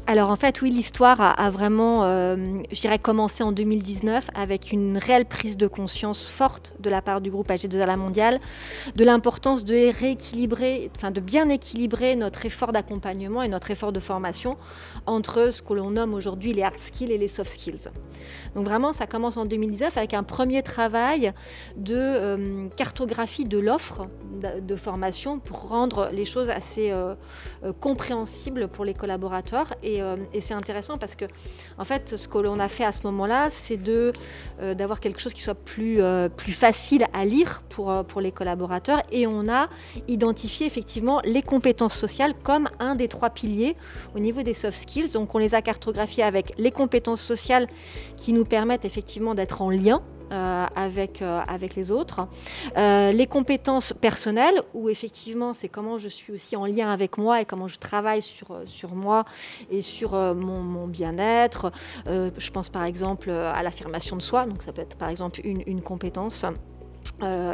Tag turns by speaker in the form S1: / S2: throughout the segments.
S1: Alors en fait, oui, l'histoire a vraiment, je dirais, commencé en 2019 avec une réelle prise de conscience forte de la part du groupe AG2R Mondial de l'importance de rééquilibrer, enfin de bien équilibrer notre effort d'accompagnement et notre effort de formation entre ce que l'on nomme aujourd'hui les hard skills et les soft skills. Donc vraiment, ça commence en 2019 avec un premier travail de cartographie de l'offre de formation pour rendre les choses assez compréhensibles pour les collaborateurs. Et c'est intéressant parce que, en fait, ce que l'on a fait à ce moment-là, c'est d'avoir quelque chose qui soit plus facile à lire pour les collaborateurs. Et on a identifié effectivement les compétences sociales comme un des 3 piliers au niveau des soft skills. Donc on les a cartographiées avec les compétences sociales qui nous permettent effectivement d'être en lien avec les autres. Les compétences personnelles, où effectivement c'est comment je suis aussi en lien avec moi et comment je travaille sur moi et sur mon bien-être. Je pense par exemple à l'affirmation de soi, donc ça peut être par exemple une compétence.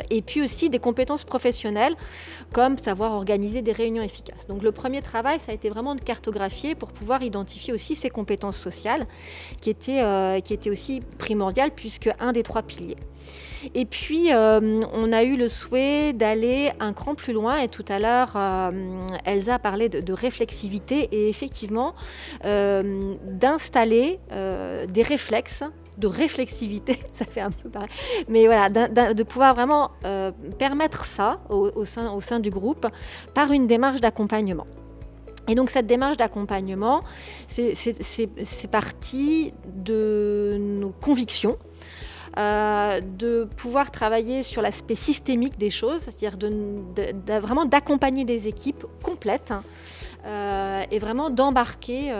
S1: Et puis aussi des compétences professionnelles comme savoir organiser des réunions efficaces. Donc le premier travail, ça a été vraiment de cartographier pour pouvoir identifier aussi ces compétences sociales qui étaient aussi primordiales puisque un des 3 piliers. Et puis, on a eu le souhait d'aller un cran plus loin et tout à l'heure, Elsa a parlé de réflexivité et effectivement d'installer des réflexes de réflexivité, ça fait un peu pareil, mais voilà, de pouvoir vraiment permettre ça au sein du groupe par une démarche d'accompagnement. Et donc cette démarche d'accompagnement, c'est parti de nos convictions, de pouvoir travailler sur l'aspect systémique des choses, c'est-à-dire vraiment d'accompagner des équipes complètes et vraiment d'embarquer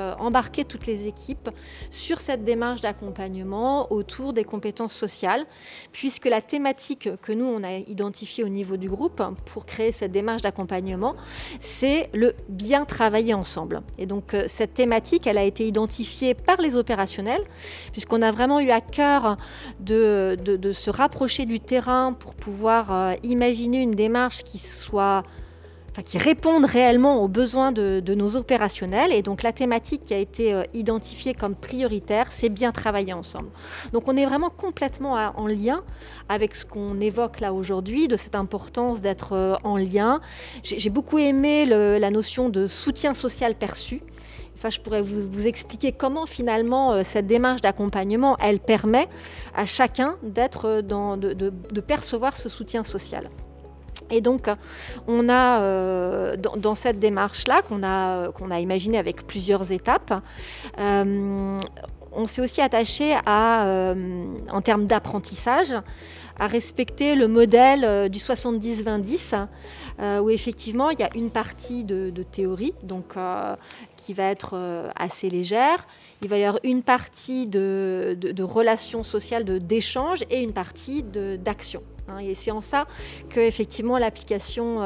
S1: toutes les équipes sur cette démarche d'accompagnement autour des compétences sociales, puisque la thématique que nous, on a identifiée au niveau du groupe pour créer cette démarche d'accompagnement, c'est le bien travailler ensemble. Et donc cette thématique, elle a été identifiée par les opérationnels, puisqu'on a vraiment eu à cœur de se rapprocher du terrain pour pouvoir imaginer une démarche qui répondent réellement aux besoins de nos opérationnels. Et donc la thématique qui a été identifiée comme prioritaire, c'est bien travailler ensemble. Donc on est vraiment complètement en lien avec ce qu'on évoque là aujourd'hui, de cette importance d'être en lien. J'ai beaucoup aimé la notion de soutien social perçu. Ça, je pourrais vous expliquer comment finalement cette démarche d'accompagnement, elle permet à chacun de percevoir ce soutien social. Et donc, on a, dans cette démarche-là, qu'on a imaginée avec plusieurs étapes, on s'est aussi attaché en termes d'apprentissage, à respecter le modèle du 70-20-10, où effectivement, il y a une partie de théorie, donc, qui va être assez légère. Il va y avoir une partie de relations sociales, d'échanges, et une partie d'action. Et c'est en ça que effectivement l'application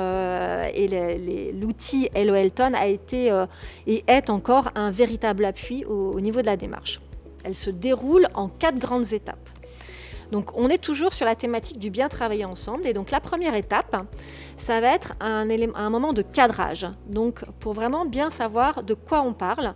S1: et l'outil Hello Elton a été et est encore un véritable appui au niveau de la démarche. Elle se déroule en 4 grandes étapes. Donc on est toujours sur la thématique du bien travailler ensemble. Et donc la première étape, ça va être un moment de cadrage. Donc pour vraiment bien savoir de quoi on parle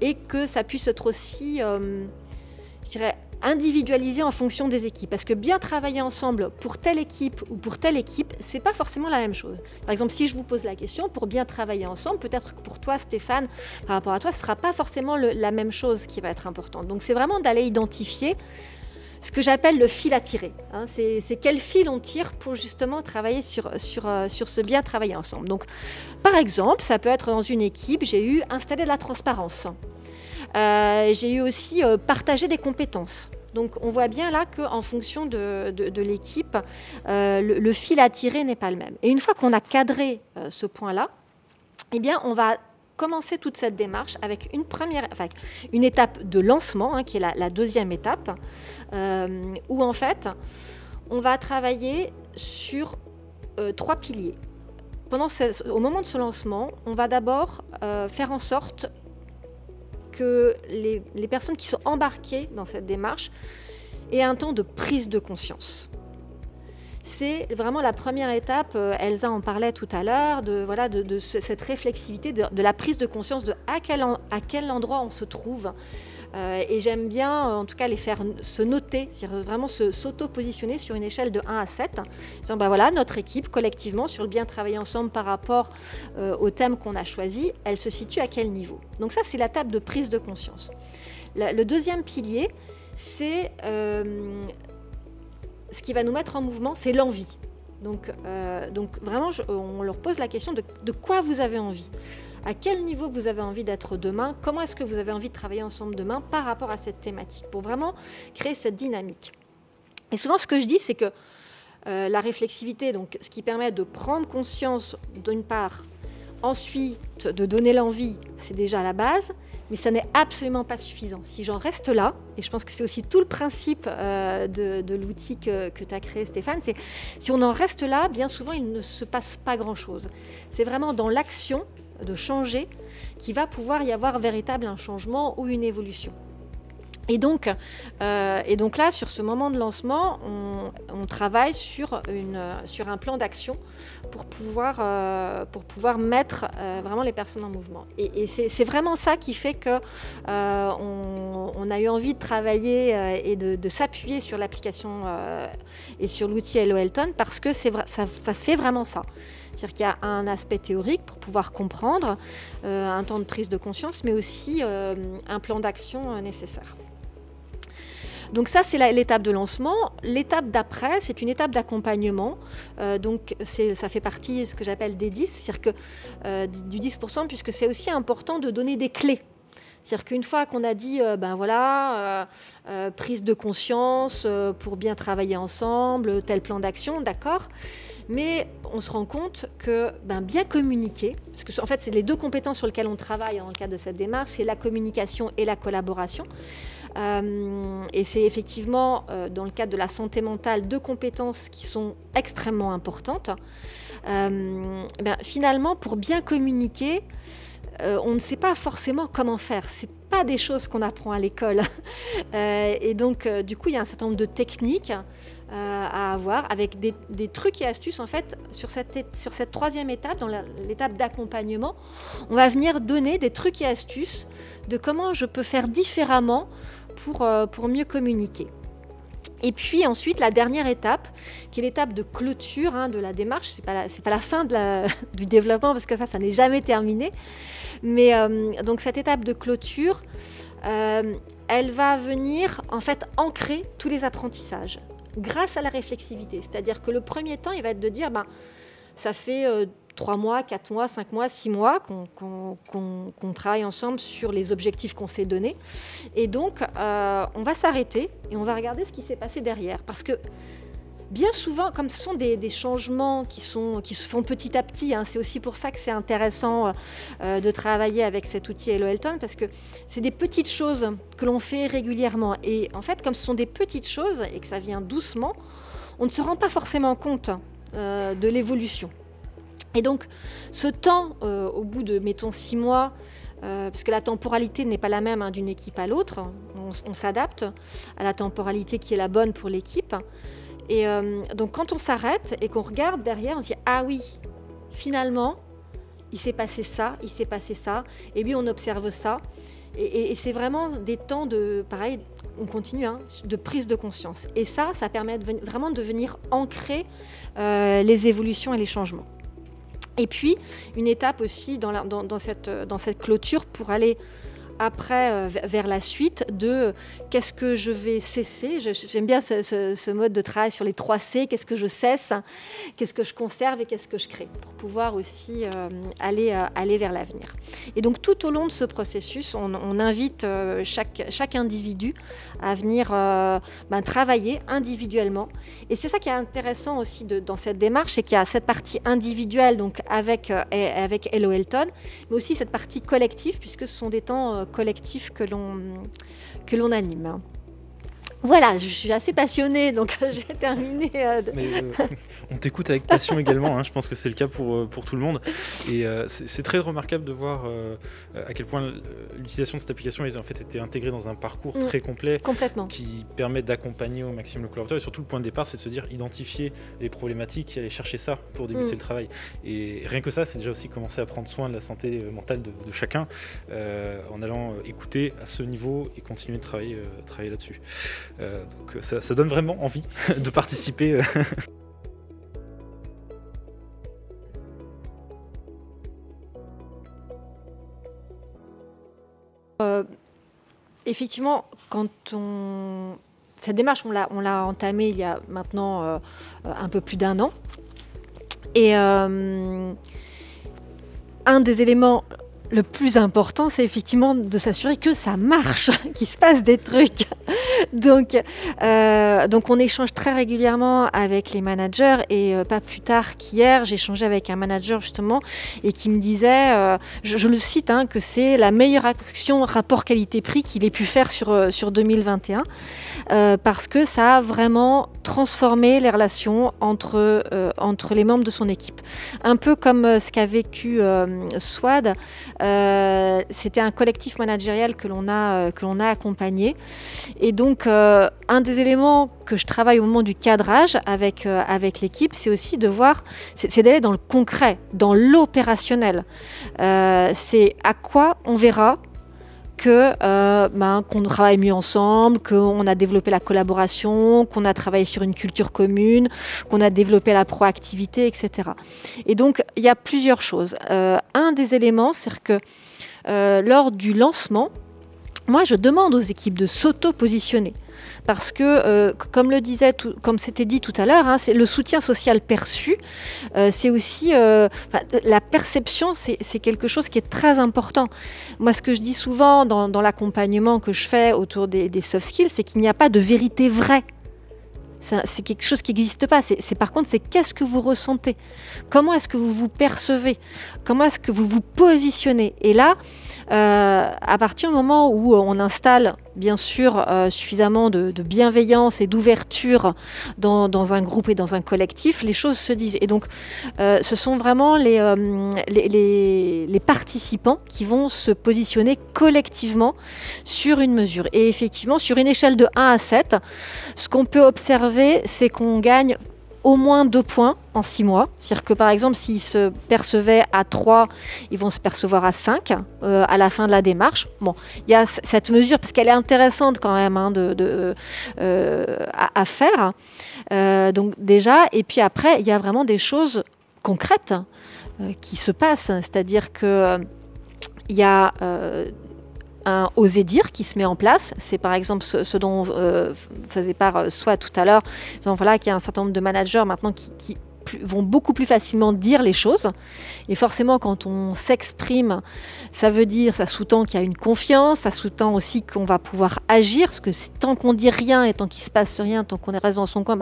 S1: et que ça puisse être aussi, je dirais, individualisé en fonction des équipes. Parce que bien travailler ensemble pour telle équipe ou pour telle équipe, c'est pas forcément la même chose. Par exemple, si je vous pose la question, pour bien travailler ensemble, peut-être que pour toi, Stéphane, par rapport à toi, ce sera pas forcément la même chose qui va être importante. Donc c'est vraiment d'aller identifier ce que j'appelle le fil à tirer. C'est quel fil on tire pour justement travailler sur ce bien travailler ensemble. Donc, par exemple, ça peut être dans une équipe, j'ai eu installer de la transparence. J'ai eu aussi partager des compétences. Donc on voit bien là qu'en fonction de l'équipe, le fil à tirer n'est pas le même. Et une fois qu'on a cadré ce point-là, eh bien on va commencer toute cette démarche avec une étape de lancement, qui est la deuxième étape, où en fait on va travailler sur 3 piliers. Au moment de ce lancement, on va d'abord faire en sorte que les personnes qui sont embarquées dans cette démarche aient un temps de prise de conscience. c'est vraiment la première étape. Elsa en parlait tout à l'heure, cette réflexivité, de la prise de conscience de à quel endroit on se trouve. Et j'aime bien, en tout cas, les faire se noter, c'est-à-dire vraiment s'auto-positionner sur une échelle de 1 à 7. Disant, voilà, notre équipe, collectivement, sur le bien travailler ensemble par rapport au thème qu'on a choisi, elle se situe à quel niveau? Donc ça, c'est la table de prise de conscience. Le deuxième pilier, c'est ce qui va nous mettre en mouvement, c'est l'envie. Donc vraiment, on leur pose la question de quoi vous avez envie. À quel niveau vous avez envie d'être demain? Comment est-ce que vous avez envie de travailler ensemble demain par rapport à cette thématique? Pour vraiment créer cette dynamique. Et souvent, ce que je dis, c'est que la réflexivité, donc, ce qui permet de prendre conscience d'une part, ensuite de donner l'envie, c'est déjà la base, mais ça n'est absolument pas suffisant. Si j'en reste là, et je pense que c'est aussi tout le principe de l'outil que tu as créé, Stéphane, c'est si on en reste là, bien souvent, il ne se passe pas grand-chose. C'est vraiment dans l'action de changer qu'il va pouvoir y avoir véritable un changement ou une évolution. Et donc là, sur ce moment de lancement, on travaille sur un plan d'action pour pouvoir mettre vraiment les personnes en mouvement. Et c'est vraiment ça qui fait qu'on a eu envie de travailler et de s'appuyer sur l'application et sur l'outil Hello Elton, parce que ça fait vraiment ça. C'est-à-dire qu'il y a un aspect théorique pour pouvoir comprendre, un temps de prise de conscience, mais aussi un plan d'action nécessaire. Donc ça, c'est l'étape de lancement. L'étape d'après, c'est une étape d'accompagnement. Donc ça fait partie de ce que j'appelle des 10, c'est-à-dire que du 10%, puisque c'est aussi important de donner des clés. C'est-à-dire qu'une fois qu'on a dit, prise de conscience pour bien travailler ensemble, tel plan d'action, d'accord, mais on se rend compte que bien communiquer, parce que en fait, c'est les deux compétences sur lesquelles on travaille dans le cadre de cette démarche, c'est la communication et la collaboration. Et c'est effectivement, dans le cadre de la santé mentale, deux compétences qui sont extrêmement importantes. Finalement, pour bien communiquer, on ne sait pas forcément comment faire. Ce n'est pas des choses qu'on apprend à l'école. Et donc, du coup, il y a un certain nombre de techniques à avoir, avec des trucs et astuces. En fait, sur cette troisième étape, dans l'étape d'accompagnement, on va venir donner des trucs et astuces de comment je peux faire différemment pour mieux communiquer. Et puis ensuite, la dernière étape, qui est l'étape de clôture de la démarche. C'est pas la fin du développement, parce que ça n'est jamais terminé. Mais donc cette étape de clôture, elle va venir en fait ancrer tous les apprentissages grâce à la réflexivité. C'est-à-dire que le premier temps, il va être de dire, ça fait 3 mois, 4 mois, 5 mois, 6 mois qu'on travaille ensemble sur les objectifs qu'on s'est donnés. Et donc, on va s'arrêter et on va regarder ce qui s'est passé derrière. Parce que bien souvent, comme ce sont des changements qui se font petit à petit, c'est aussi pour ça que c'est intéressant de travailler avec cet outil Hello Elton, parce que c'est des petites choses que l'on fait régulièrement. Et en fait, comme ce sont des petites choses et que ça vient doucement, on ne se rend pas forcément compte de l'évolution. Et donc, ce temps, au bout de, mettons, 6 mois, parce que la temporalité n'est pas la même d'une équipe à l'autre, on s'adapte à la temporalité qui est la bonne pour l'équipe. Et donc, quand on s'arrête et qu'on regarde derrière, on se dit « Ah oui, finalement, il s'est passé ça, et puis on observe ça. » Et c'est vraiment des temps de, pareil, on continue, de prise de conscience. Et ça permet vraiment de venir ancrer les évolutions et les changements. Et puis, une étape aussi dans cette clôture pour aller après vers la suite de qu'est-ce que je vais cesser. J'aime bien ce mode de travail sur les 3 C. Qu'est-ce que je cesse, qu'est-ce que je conserve et qu'est-ce que je crée, pour pouvoir aussi aller vers l'avenir. Et donc tout au long de ce processus, on invite chaque individu à venir travailler individuellement. Et c'est ça qui est intéressant aussi dans cette démarche, c'est qu'il y a cette partie individuelle, donc avec Hello Elton, mais aussi cette partie collective, puisque ce sont des temps collectifs que l'on anime. Voilà, je suis assez passionnée, donc j'ai terminé.
S2: Mais on t'écoute avec passion également, hein, je pense que c'est le cas pour tout le monde. Et c'est très remarquable de voir à quel point l'utilisation de cette application a en fait été intégrée dans un parcours très complet
S1: Complètement.
S2: qui permet d'accompagner au maximum le collaborateur. Et surtout, le point de départ, c'est de se dire identifier les problématiques et aller chercher ça pour débuter le travail. Et rien que ça, c'est déjà aussi commencer à prendre soin de la santé mentale de chacun en allant écouter à ce niveau et continuer de travailler là-dessus. Donc ça donne vraiment envie de participer.
S1: Effectivement, cette démarche, on l'a entamée il y a maintenant un peu plus d'1 an. Et un des éléments le plus important, c'est effectivement de s'assurer que ça marche, qu'il se passe des trucs. Donc on échange très régulièrement avec les managers et pas plus tard qu'hier, j'ai échangé avec un manager justement et qui me disait, je le cite, hein, que c'est la meilleure action rapport qualité-prix qu'il ait pu faire sur 2021 parce que ça a vraiment transformé les relations entre les membres de son équipe. Un peu comme ce qu'a vécu Swad. C'était un collectif managérial que l'on a accompagné. Et donc, un des éléments que je travaille au moment du cadrage avec l'équipe, c'est aussi de voir, c'est d'aller dans le concret, dans l'opérationnel. C'est à quoi on verra qu'on travaille mieux ensemble, qu'on a développé la collaboration, qu'on a travaillé sur une culture commune, qu'on a développé la proactivité, etc. Et donc, il y a plusieurs choses. Un des éléments, c'est que lors du lancement, moi, je demande aux équipes de s'auto-positionner. Parce que, comme c'était dit tout à l'heure, hein, c'est le soutien social perçu, c'est aussi la perception, c'est quelque chose qui est très important. Moi, ce que je dis souvent dans l'accompagnement que je fais autour des soft skills, c'est qu'il n'y a pas de vérité vraie. C'est quelque chose qui n'existe pas. Par contre, c'est qu'est-ce que vous ressentez? Comment est-ce que vous vous percevez? Comment est-ce que vous vous positionnez? Et là, à partir du moment où on installe, bien sûr, suffisamment de bienveillance et d'ouverture dans un groupe et dans un collectif, les choses se disent. Et donc, ce sont vraiment les participants qui vont se positionner collectivement sur une mesure. Et effectivement, sur une échelle de 1 à 7, ce qu'on peut observer, c'est qu'on gagne au moins 2 points en 6 mois. C'est-à-dire que par exemple, s'ils se percevaient à 3, ils vont se percevoir à 5 à la fin de la démarche. Bon, il y a cette mesure, parce qu'elle est intéressante quand même hein, à faire. Donc déjà, et puis après, il y a vraiment des choses concrètes qui se passent. C'est-à-dire qu'il y a un oser dire qui se met en place. C'est par exemple ce dont faisait part Swad tout à l'heure. Voilà, qu'il y a un certain nombre de managers maintenant qui vont beaucoup plus facilement dire les choses. Et forcément, quand on s'exprime, ça sous-tend qu'il y a une confiance, ça sous-tend aussi qu'on va pouvoir agir, parce que tant qu'on dit rien et tant qu'il ne se passe rien, tant qu'on reste dans son coin,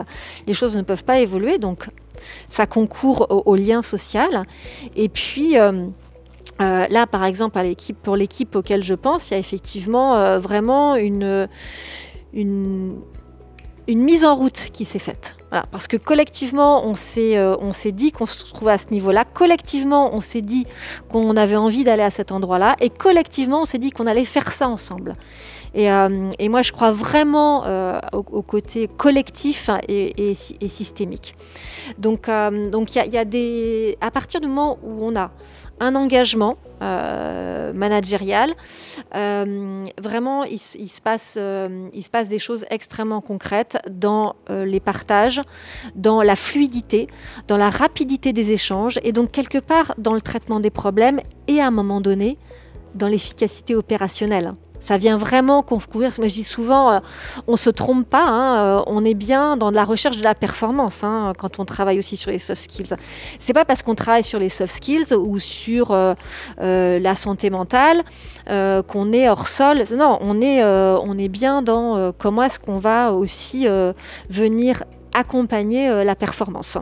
S1: les choses ne peuvent pas évoluer. Donc, ça concourt au lien social. Et puis... là, par exemple, pour l'équipe auquel je pense, il y a effectivement vraiment une mise en route qui s'est faite. Voilà, parce que collectivement, on s'est dit qu'on se trouvait à ce niveau-là. Collectivement, on s'est dit qu'on avait envie d'aller à cet endroit-là. Et collectivement, on s'est dit qu'on allait faire ça ensemble. Et moi, je crois vraiment au côté collectif et systémique. Donc, il y a à partir du moment où on a un engagement managérial, vraiment, il se passe des choses extrêmement concrètes dans les partages, dans la fluidité, dans la rapidité des échanges et donc quelque part dans le traitement des problèmes et à un moment donné, dans l'efficacité opérationnelle. Ça vient vraiment concourir. Moi, je dis souvent, on ne se trompe pas, hein, on est bien dans la recherche de la performance hein, quand on travaille aussi sur les soft skills. C'est pas parce qu'on travaille sur les soft skills ou sur la santé mentale qu'on est hors sol. Non, on est bien dans comment est-ce qu'on va aussi venir accompagner la performance.